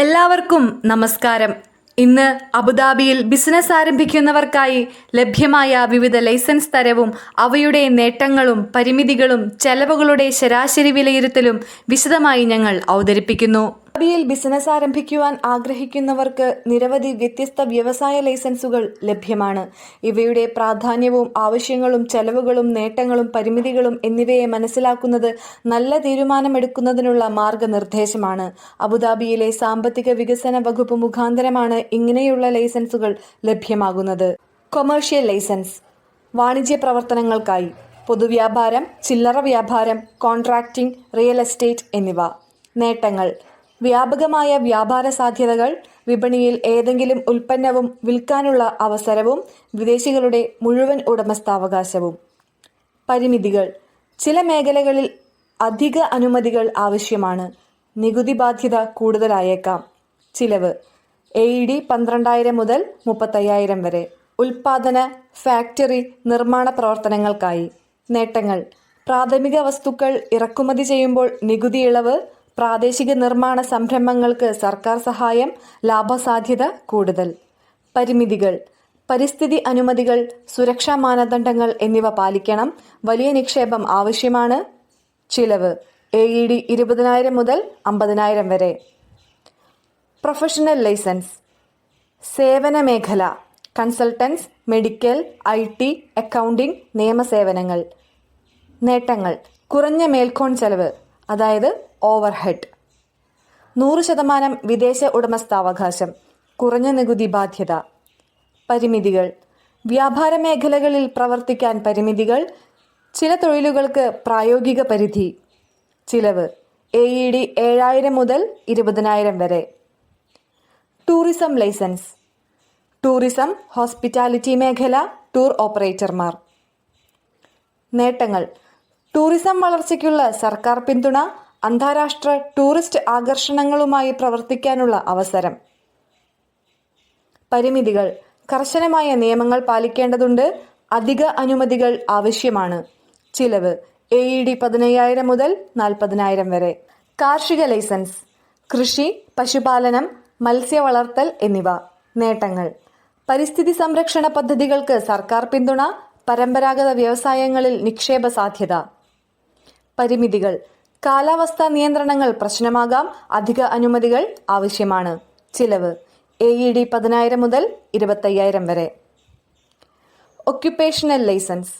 എല്ലാവർക്കും നമസ്കാരം. ഇന്ന് അബുദാബിയിൽ ബിസിനസ് ആരംഭിക്കുന്നവർക്കായി ലഭ്യമായ വിവിധ ലൈസൻസ് തരവും അവയുടെ നേട്ടങ്ങളും പരിമിതികളും ചെലവുകളുടെ ശരാശരി വിലയിരുത്തലും വിശദമായി ഞങ്ങൾ അവതരിപ്പിക്കുന്നു. അബുദാബിയിൽ ബിസിനസ് ആരംഭിക്കുവാൻ ആഗ്രഹിക്കുന്നവർക്ക് നിരവധി വ്യത്യസ്ത വ്യവസായ ലൈസൻസുകൾ ലഭ്യമാണ്. ഇവയുടെ പ്രാധാന്യവും ആവശ്യങ്ങളും ചെലവുകളും നേട്ടങ്ങളും പരിമിതികളും എന്നിവയെ മനസ്സിലാക്കുന്നത് നല്ല തീരുമാനമെടുക്കുന്നതിനുള്ള മാർഗനിർദ്ദേശമാണ്. അബുദാബിയിലെ സാമ്പത്തിക വികസന വകുപ്പ് മുഖാന്തരമാണ് ഇങ്ങനെയുള്ള ലൈസൻസുകൾ ലഭ്യമാകുന്നത്. കൊമേഴ്ഷ്യൽ ലൈസൻസ് വാണിജ്യ പ്രവർത്തനങ്ങൾക്കായി, പൊതുവ്യാപാരം, ചില്ലറ വ്യാപാരം, കോൺട്രാക്റ്റിംഗ്, റിയൽ എസ്റ്റേറ്റ് എന്നിവ. നേട്ടങ്ങൾ: വ്യാപകമായ വ്യാപാര സാധ്യതകൾ, വിപണിയിൽ ഏതെങ്കിലും ഉൽപ്പന്നവും വിൽക്കാനുള്ള അവസരവും, വിദേശികളുടെ മുഴുവൻ ഉടമസ്ഥാവകാശവും. പരിമിതികൾ: ചില മേഖലകളിൽ അധിക അനുമതികൾ ആവശ്യമാണ്. നികുതി ബാധ്യത കൂടുതലായേക്കാം. ചിലവ്: AED 12,000 മുതൽ 35,000 വരെ. ഉൽപാദന, ഫാക്ടറി, നിർമ്മാണ പ്രവർത്തനങ്ങൾക്കായി. നേട്ടങ്ങൾ: പ്രാഥമിക വസ്തുക്കൾ ഇറക്കുമതി ചെയ്യുമ്പോൾ നികുതി ഇളവ്, പ്രാദേശിക നിർമ്മാണ സംരംഭങ്ങൾക്ക് സർക്കാർ സഹായം, ലാഭസാധ്യത കൂടുതൽ. പരിമിതികൾ: പരിസ്ഥിതി അനുമതികൾ, സുരക്ഷാ മാനദണ്ഡങ്ങൾ എന്നിവ പാലിക്കണം. വലിയ നിക്ഷേപം ആവശ്യമാണ്. ചിലവ്: AED 20,000 മുതൽ 50,000 വരെ. പ്രൊഫഷണൽ ലൈസൻസ് സേവന മേഖല: കൺസൾട്ടൻസ്, മെഡിക്കൽ, IT, അക്കൗണ്ടിംഗ്, നിയമസേവനങ്ങൾ. നേട്ടങ്ങൾ: കുറഞ്ഞ മേൽക്കോൺ ചെലവ്, അതായത് ഓവർഹെഡ്. 100% വിദേശ ഉടമസ്ഥാവകാശം, കുറഞ്ഞ നികുതി ബാധ്യത. പരിമിതികൾ: വ്യാപാര മേഖലകളിൽ പ്രവർത്തിക്കാൻ പരിമിതികൾ, ചില തൊഴിലുകൾക്ക് പ്രായോഗിക പരിധി. ചിലവ്: AED 7,000 മുതൽ 20,000 വരെ. ടൂറിസം ലൈസൻസ് ടൂറിസം, ഹോസ്പിറ്റാലിറ്റി മേഖല, ടൂർ ഓപ്പറേറ്റർമാർ. നേട്ടങ്ങൾ: ടൂറിസം വളർച്ചയ്ക്കുള്ള സർക്കാർ പിന്തുണ, അന്താരാഷ്ട്ര ടൂറിസ്റ്റ് ആകർഷണങ്ങളുമായി പ്രവർത്തിക്കാനുള്ള അവസരം. പരിമിതികൾ: കർശനമായ നിയമങ്ങൾ പാലിക്കേണ്ടതുണ്ട്. അധിക അനുമതികൾ ആവശ്യമാണ്. ചിലവ്: AED 15,000 മുതൽ 40,000 വരെ. കാർഷിക ലൈസൻസ് കൃഷി, പശുപാലനം, മത്സ്യ വളർത്തൽ എന്നിവ. നേട്ടങ്ങൾ: പരിസ്ഥിതി സംരക്ഷണ പദ്ധതികൾക്ക് സർക്കാർ പിന്തുണ, പരമ്പരാഗത വ്യവസായങ്ങളിൽ നിക്ഷേപ സാധ്യത. പരിമിതികൾ: കാലാവസ്ഥാ നിയന്ത്രണങ്ങൾ പ്രശ്നമാകാം. അധിക അനുമതികൾ ആവശ്യമാണ്. ചിലവ്: AED 10,000 മുതൽ 25,000 വരെ. ഒക്യുപേഷണൽ ലൈസൻസ്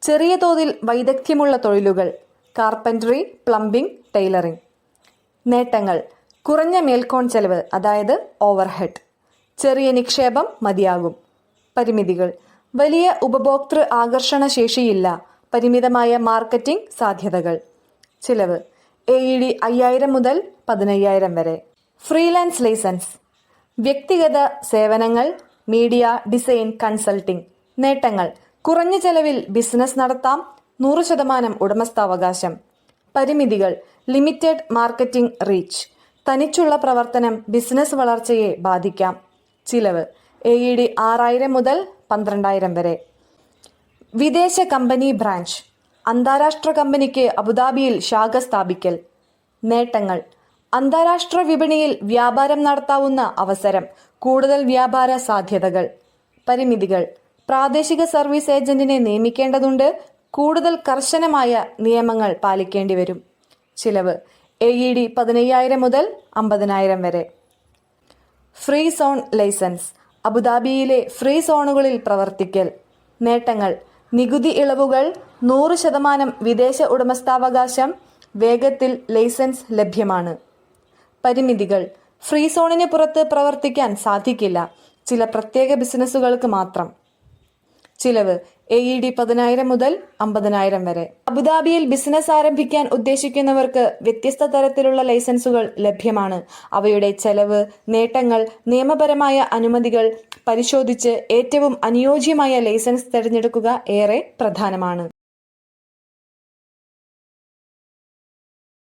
ചെറിയ തോതിൽ വൈദഗ്ധ്യമുള്ള തൊഴിലുകൾ, കാർപ്പൻട്രി, പ്ലംബിംഗ്, ടൈലറിംഗ്. നേട്ടങ്ങൾ: കുറഞ്ഞ മേൽക്കോൺ ചെലവ്, അതായത് ഓവർഹെഡ്. ചെറിയ നിക്ഷേപം മതിയാകും. പരിമിതികൾ: വലിയ ഉപഭോക്തൃ ആകർഷണ ശേഷിയില്ല. പരിമിതമായ മാർക്കറ്റിംഗ് സാധ്യതകൾ. ചിലവ്: AED 5,000 മുതൽ 15,000 വരെ. ഫ്രീലാൻസ് ലൈസൻസ് വ്യക്തിഗത സേവനങ്ങൾ, മീഡിയ, ഡിസൈൻ, കൺസൾട്ടിംഗ്. നേട്ടങ്ങൾ: കുറഞ്ഞ ചെലവിൽ ബിസിനസ് നടത്താം. 100% ഉടമസ്ഥാവകാശം. പരിമിതികൾ: ലിമിറ്റഡ് മാർക്കറ്റിംഗ് റീച്ച്. തനിച്ചുള്ള പ്രവർത്തനം ബിസിനസ് വളർച്ചയെ ബാധിക്കാം. ചിലവ്: AED 6,000 മുതൽ 12,000 വരെ. വിദേശ കമ്പനി ബ്രാഞ്ച് അന്താരാഷ്ട്ര കമ്പനിക്ക് അബുദാബിയിൽ ശാഖ സ്ഥാപിക്കൽ. നേട്ടങ്ങൾ: അന്താരാഷ്ട്ര വിപണിയിൽ വ്യാപാരം നടത്താവുന്ന അവസരം, കൂടുതൽ വ്യാപാര സാധ്യതകൾ. പരിമിതികൾ: പ്രാദേശിക സർവീസ് ഏജന്റിനെ നിയമിക്കേണ്ടതുണ്ട്. കൂടുതൽ കർശനമായ നിയമങ്ങൾ പാലിക്കേണ്ടി വരും. ചിലവ്: AED 15,000 മുതൽ 50,000 വരെ. ഫ്രീ സോൺ ലൈസൻസ് അബുദാബിയിലെ ഫ്രീ സോണുകളിൽ പ്രവർത്തിക്കൽ. നേട്ടങ്ങൾ: നികുതി ഇളവുകൾ, 100% വിദേശ ഉടമസ്ഥാവകാശം, വേഗത്തിൽ ലൈസൻസ് ലഭ്യമാണ്. പരിമിതികൾ: ഫ്രീ സോണിന് പുറത്ത് പ്രവർത്തിക്കാൻ സാധിക്കില്ല. ചില പ്രത്യേക ബിസിനസ്സുകൾക്ക് മാത്രം. ചിലവ്: AED 10,000 മുതൽ 50,000 വരെ. അബുദാബിയിൽ ബിസിനസ് ആരംഭിക്കാൻ ഉദ്ദേശിക്കുന്നവർക്ക് വ്യത്യസ്ത തരത്തിലുള്ള ലൈസൻസുകൾ ലഭ്യമാണ്. അവയുടെ ചെലവ്, നേട്ടങ്ങൾ, നിയമപരമായ അനുമതികൾ പരിശോധിച്ച് ഏറ്റവും അനുയോജ്യമായ ലൈസൻസ് തിരഞ്ഞെടുക്കുക ഏറെ പ്രധാനമാണ്.